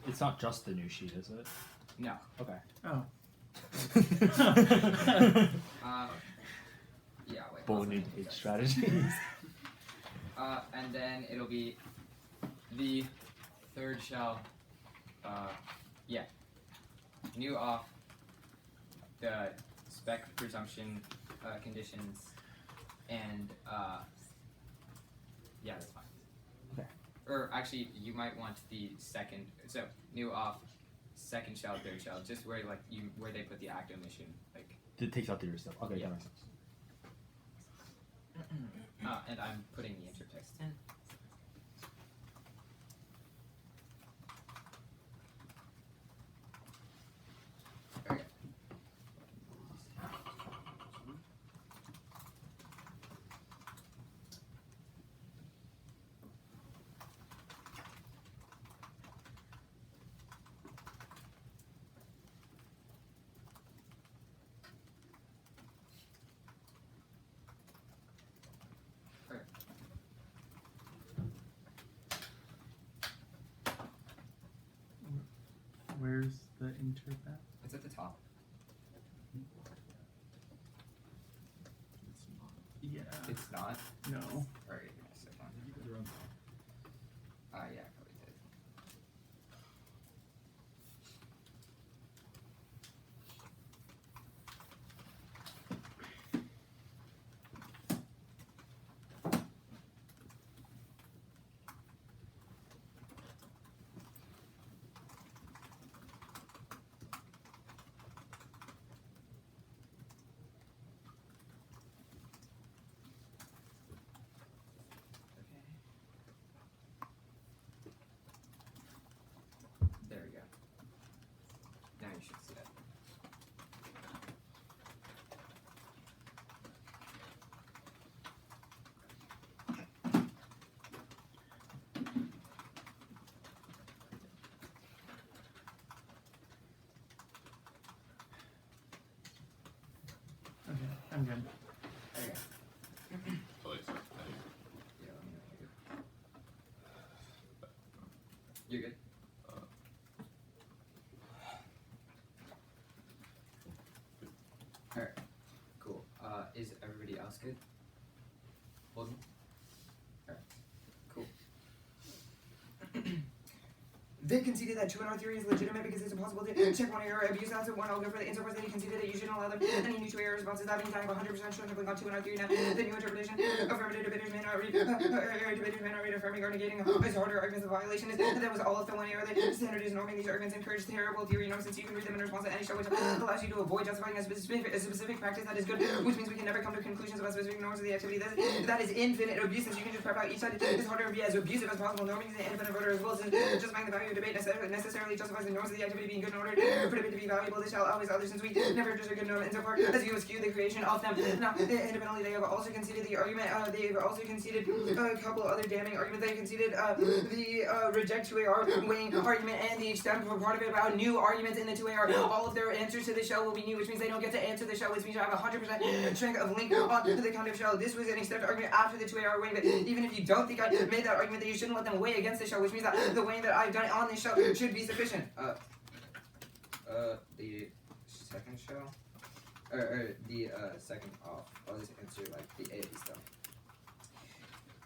It's not just the new sheet, is it? No. Okay. Oh. Yeah, wait. But I'll we send need the to intro strategies. and then it'll be the third shell. Yeah. New off the spec presumption conditions and yeah, that's fine. Okay. Or actually, you might want the second. So new off, second shell, third shell, just where like where they put the act omission, like. It takes out the stuff. Okay, Yeah. that makes sense. And I'm putting the intertext in. Okay. Where's the interpat? It's at the top. Yeah. It's not. No. Alright, give me a second. Yeah, I probably did. There we go. Now you should see it. Okay, I'm good. Okay. Oh, wait, sorry. Yeah, let me know when you're good. You're good? Alright. Cool. Is everybody else good? Hold They conceded that 2 and R theory is legitimate because it's impossible to check one error abuse. That's one. I'll go for the insofar as they conceded that you shouldn't allow them any new 2 error responses. That means I have 100% sure on 2 and R theory now. The new interpretation, affirmative debaters may not read affirming or negating as harder arguments of violation is. That was all of the 1 error. The standard is norming these arguments encourage terrible theory norms since you can read them in response to any show which allows you to avoid justifying a specific practice that is good, which means we can never come to conclusions about specific norms of the activity. That is infinite abuse since you can just prep out each side is harder to be as abusive as possible. Norming is an infinite voter as well since justifying the value of debate necessarily justifies the norms of the activity being good in order for debate to be valuable. This shall always other since we never just a good norm insofar as you eschew the creation of them. Now, independently, they have also conceded the argument. They've also conceded a couple other damning arguments. They conceded the reject 2AR weighing argument and the extent of part of it about new arguments in the 2AR. All of their answers to the shell will be new, which means they don't get to answer the shell, which means I have 100% strength of link on the content shell. This was an extent argument after the 2AR weighing, but even if you don't think I made that argument, that you shouldn't let them weigh against the shell, which means that the weighing that I've done on this shell should be sufficient. The second shell? The second off. I'll just answer like the A stuff.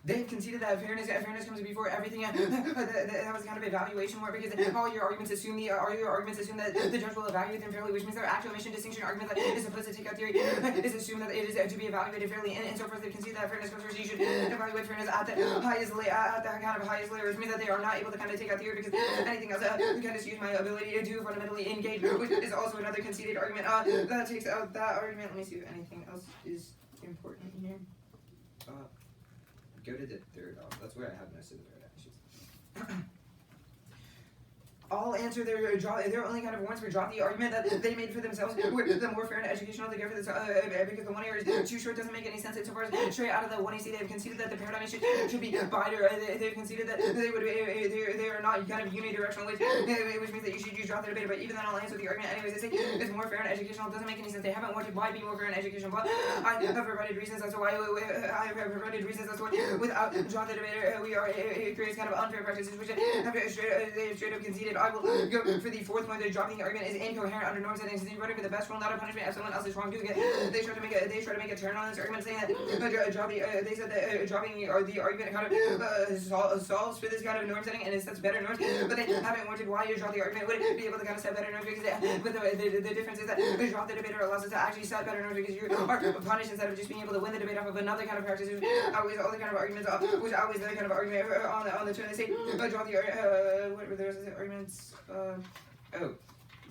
They've conceded that fairness comes before everything. That was kind of evaluation more because all your arguments assume that the judge will evaluate them fairly, which means their actual mission distinction argument that is supposed to take out theory is assumed that it is to be evaluated fairly. And so far as they concede that fairness comes first, you should evaluate fairness at the highest layer, which means that they are not able to kind of take out theory because anything else kind of use my ability to fundamentally engage, which is also another conceded argument. That takes out that argument. Let me see if anything else is important here. Go to the third off. That's where I have most of the third actions. I'll answer their only kind of warrants for drop the argument that they made for themselves. The more fair and educational they go for this, because the 1 error is too short, doesn't make any sense. Insofar as straight out of the 1AC, they've conceded that the paradigm should be wider. They've conceded that they are not kind of unidirectional, which means that you should use drop the debate. But even then, I'll answer the argument anyways. They say it's more fair and educational. It doesn't make any sense. They haven't wanted why be more fair and educational. But I have provided reasons as to why. Without drop the debater, it creates kind of unfair practices, which they straight up conceded. I will go for the 4th point. The dropping the argument is incoherent under norm settings. You're running for the best rule, not a punishment. If someone else is wrong doing it, they try to make a turn on this argument, saying that they said that dropping the argument kind of solves for this kind of norm setting and it sets better norms. But they haven't wanted why you drop the argument would be able to kind of set better norms because the difference is that drop the debater allows us to actually set better norms because you are punished instead of just being able to win the debate off of another kind of practice. Always all the kind of arguments, which always the kind of argument on the turn. They say drop the what were the rest of the arguments?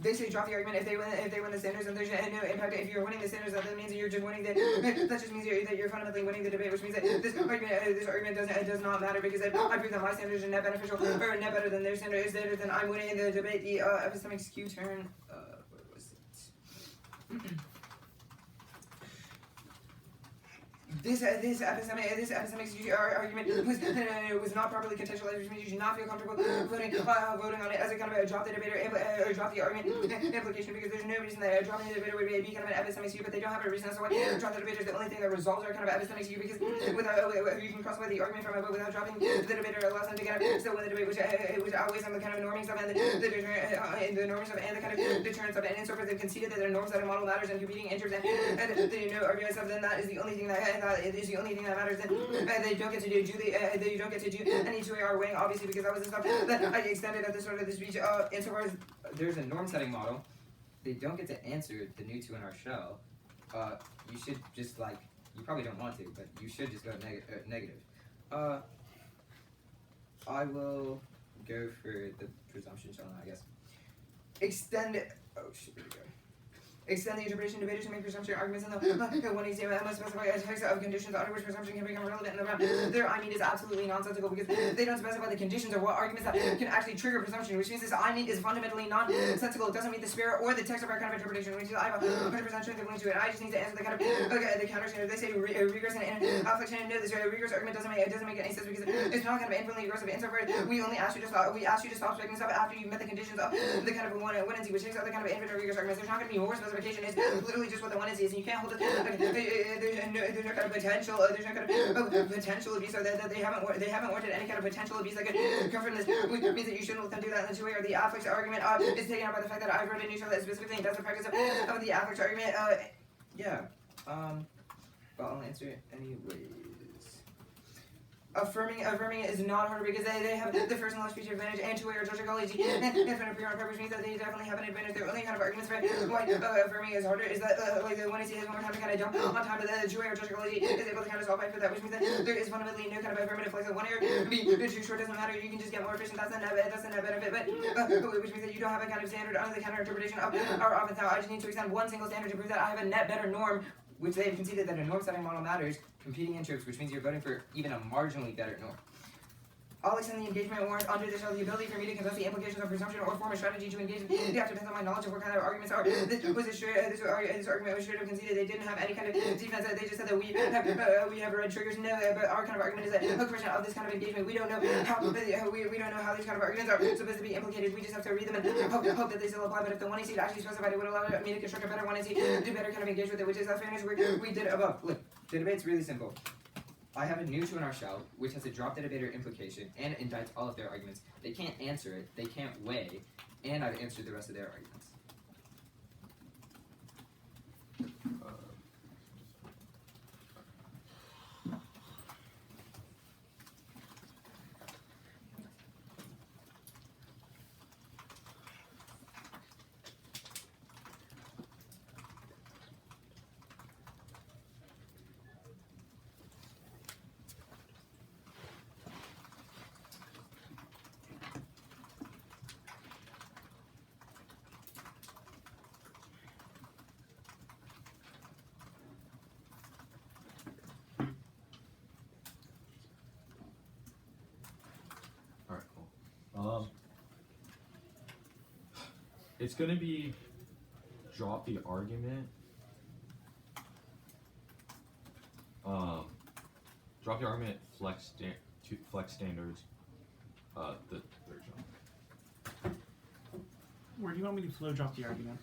They say drop the argument if they win the standards and there's no impact. If you're winning the standards, that means that you're just winning that just means that you're fundamentally winning the debate, which means that this argument does not matter because I prove that my standards are net beneficial or net better than their standards, then I'm winning the debate. The epistemic skew turn. Where was it? This epistemic argument was not properly contextualized, which means you should not feel comfortable voting on it as a kind of a drop the debater or drop the argument implication because there's no reason that dropping the debater would be kind of an epistemic skew, but they don't have a reason as to why drop the debater is the only thing that resolves our kind of epistemic skew because you can cross away the argument from it, but without dropping the debater allows them to kind of still win the debate, which outweighs on the kind of norming stuff and the norming stuff and the kind of deterrent stuff. And so far they've conceded that their norms that model matters and competing interests and the argument stuff, then that is the only thing that matters. Then they don't get to do any 2AR weighing, obviously, because that was the stuff that I extended at the start of the speech. Insofar as there's a norm setting model, they don't get to answer the new 2 in our shell. You should just you probably don't want to, but you should just go negative. I will go for the presumption shell now, I guess. Extend it. Oh shit, here we go. Extend the interpretation debaters to make presumption arguments in the 1AC must specify a text of conditions under which presumption can become relevant in the round. Their I mean is absolutely nonsensical because they don't specify the conditions or what arguments that can actually trigger presumption, which means this I mean is fundamentally nonsensical. It doesn't meet the spirit or the text of our kind of interpretation, which is I have 100% strength of link to it. I just need to answer the kind of the counter standard. They say regress and affliction, and no, this regress argument doesn't make any sense because it's not kind of infinitely regressive. Insofar we only ask you to stop striking stuff after you've met the conditions of the kind of 1 and 2, which takes out the kind of infinite regress arguments. There's not going to be more specification. It's literally just what the 1 is, and you can't hold it. There's no kind of potential. There's no kind of potential abuse, or that they haven't wanted any kind of potential abuse that could come from this, which means that you shouldn't let them do that in the 2A. Or the affix argument is taken out by the fact that I've wrote a new show that specifically does the practice of the affix argument. But I'll answer it anyways. Affirming is not harder because they have the first and last feature advantage and two-way or sociology. And if an appear on purpose means that they definitely have an advantage. The only kind of arguments for why affirming is harder is that like the one he has one more time to kind of jump on time to the two-way or sociology is able to kind of solve for that, which means that there is fundamentally no kind of affirmative flex of one error. B, too short doesn't matter. You can just get more efficient. That's the net benefit. But which means that you don't have a kind of standard under the counter interpretation of our offense. Now I just need to extend one single standard to prove that I have a net better norm, which they've conceded that a norm setting model matters. Competing in tropes, which means you're voting for even a marginally better norm. I'll extend the engagement warrant under this the ability for me to contest the implications of presumption or form a strategy to engage. You have to depend on my knowledge of what kind of arguments are. This argument was straight up conceded. They didn't have any kind of defense. They just said that we have red triggers. No, but our kind of argument is that a question of this kind of engagement. We don't know how we don't know how these kind of arguments are supposed to be implicated. We just have to read them and hope that they still apply. But if the 1AC actually specified, it would allow me to construct a better 1AC, do better kind of engage with it, which is that fairness we did above. Look, the debate's really simple. I have a new 2 in our shell, which has a drop the debater implication and indicts all of their arguments. They can't answer it, they can't weigh, and I've answered the rest of their arguments. It's gonna be drop the argument. Drop the argument. Flex standards. The third jump. Where do you want me to flow drop the argument?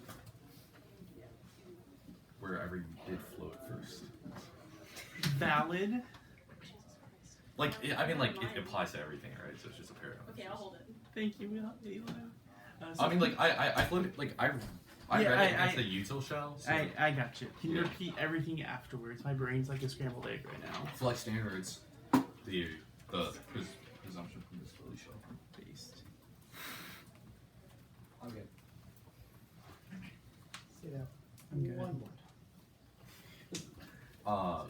Wherever you did float first. Valid. Like I mean, like it applies to everything, right? So it's just a paradigm. Okay, I'll hold it. Thank you, Eli. I mean, like I floated, like I read it against the util shell. So. I got you. Can you repeat everything afterwards? My brain's like a scrambled egg right now. Flex standards, the presumption from this Philly shell based. I'm good. Say that I'm good. one more.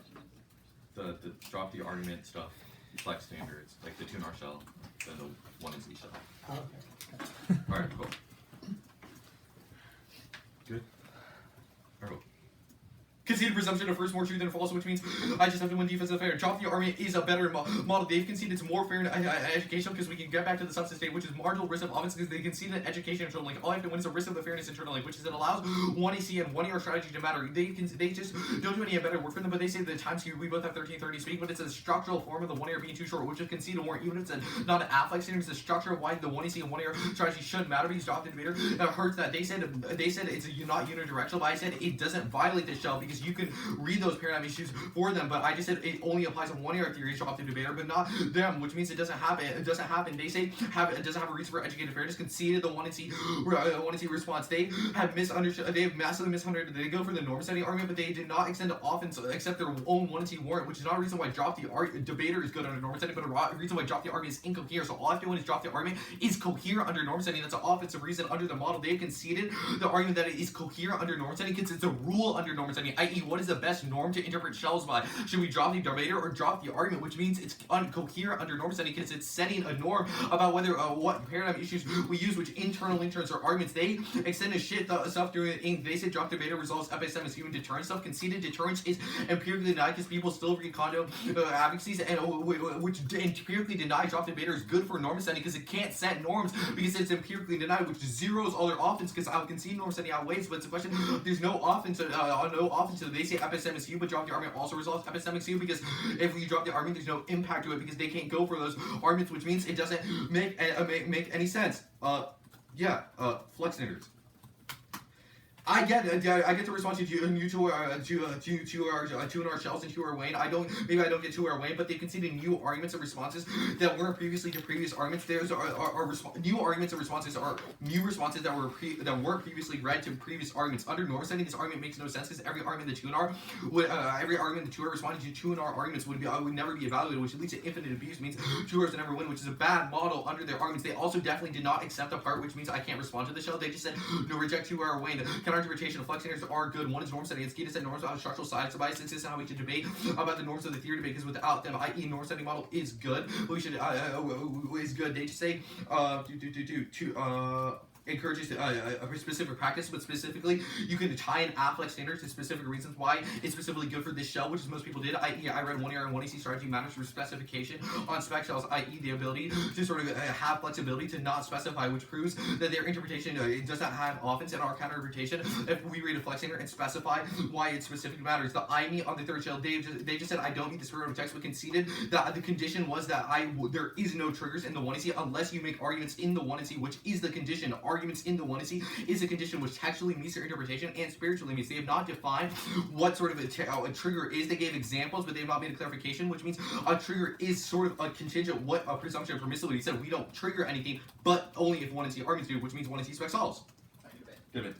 The drop the argument stuff, flex standards, like the 2 in our shell, then the 1 in Z shell. Oh, okay. Alright, cool. Good. Alright. Conceded presumption of first more true than false, which means I just have to win defensive fair. Drop the argument is a better model. They've conceded it's more fair in education because we can get back to the substance state, which is marginal risk of offense because they conceded an education internal link. All I have to win is a risk of the fairness internal link, which is it allows 1AC and 1 ER strategy to matter. They just don't do any better work for them, but they say the times here we both have 1330 speak, but it's a structural form of the 1 ER being too short, which is conceded more, even if it's not an afflex standard, it's the structure of why the 1AC and 1 ER strategy should matter because drop the debater. That hurts that they said it's not unidirectional, but I said it doesn't violate the shell because you can read those paradigm issues for them, but I just said it only applies to 1 ER theories drop the debater, but not them, which means it doesn't happen. It doesn't happen. They say it doesn't have a reason for educated fairness. Conceded the 1C response. They have misunderstood. They have massively misunderstood. They go for the norm setting argument, but they did not extend to offense except their own 1C warrant, which is not a reason why drop the debater is good under norm setting, but a reason why drop the argument is incoherent. So all I have to do is drop the argument is coherent under norm setting. That's an offensive reason under the model. They have conceded the argument that it is coherent under norm setting because it's a rule under norm setting, i.e. what is the best norm to interpret shells by? Should we drop the debater or drop the argument, which means it's incoherent under norm setting because it's setting a norm about whether what paradigm issues we use, which internal link terms or arguments. They extend the shit stuff during the ink. They say drop debater resolves FSM as human deterrence stuff. Conceded deterrence is empirically denied because people still read condo advocacies and which empirically deny drop debater is good for norm setting because it can't set norms because it's empirically denied, which zeros all their offense because I would concede norm setting outweighs, but it's a question there's no offense so they say epistemic but drop the argument also resolves epistemic because if you drop the argument there's no impact to it because they can't go for those arguments, which means it doesn't make any sense. Flex standards. I get it. Yeah, I get the response to you two are shells and two are Wayne. Maybe I don't get two are Wayne, but they conceded new arguments and responses that weren't previously to previous arguments. There's new arguments and responses are new responses that weren't previously read to previous arguments. Under norm setting, this argument makes no sense because every argument the 2NR responding to 2NR arguments would never be evaluated, which leads to infinite abuse. Means 2Rs never win, which is a bad model under their arguments. They also definitely did not accept a part, which means I can't respond to the shell. They just said no, reject 2R Wayne. Counter-interpretation of flex standards are good. One is norm setting. It's key to set norms about structural science bias. This is how we should debate about the norms of the theory debate, because without them, i.e. norm setting model is good. We should is good. They just say encourages a specific practice, but specifically you can tie in afflex standards to specific reasons why it's specifically good for this shell, which is most people did. I.e. I read 1ER and 1EC strategy matters for specification on spec shells, i.e. the ability to sort of have flexibility to not specify, which proves that their interpretation does not have offense in our counter interpretation. If we read a flex standard and specify why it specifically matters. The I-me on the third shell, they just said I don't need the spirit of text, but conceded that the condition was that there is no triggers in the 1EC unless you make arguments in the 1EC, which is the condition. Arguments in the 1EC is a condition which textually meets their interpretation and spiritually meets. They have not defined what sort of a trigger is. They gave examples, but they have not made a clarification, which means a trigger is sort of a contingent, what a presumption of permissibility. He said we don't trigger anything, but only if 1EC arguments do, which means 1EC spec solves. Good.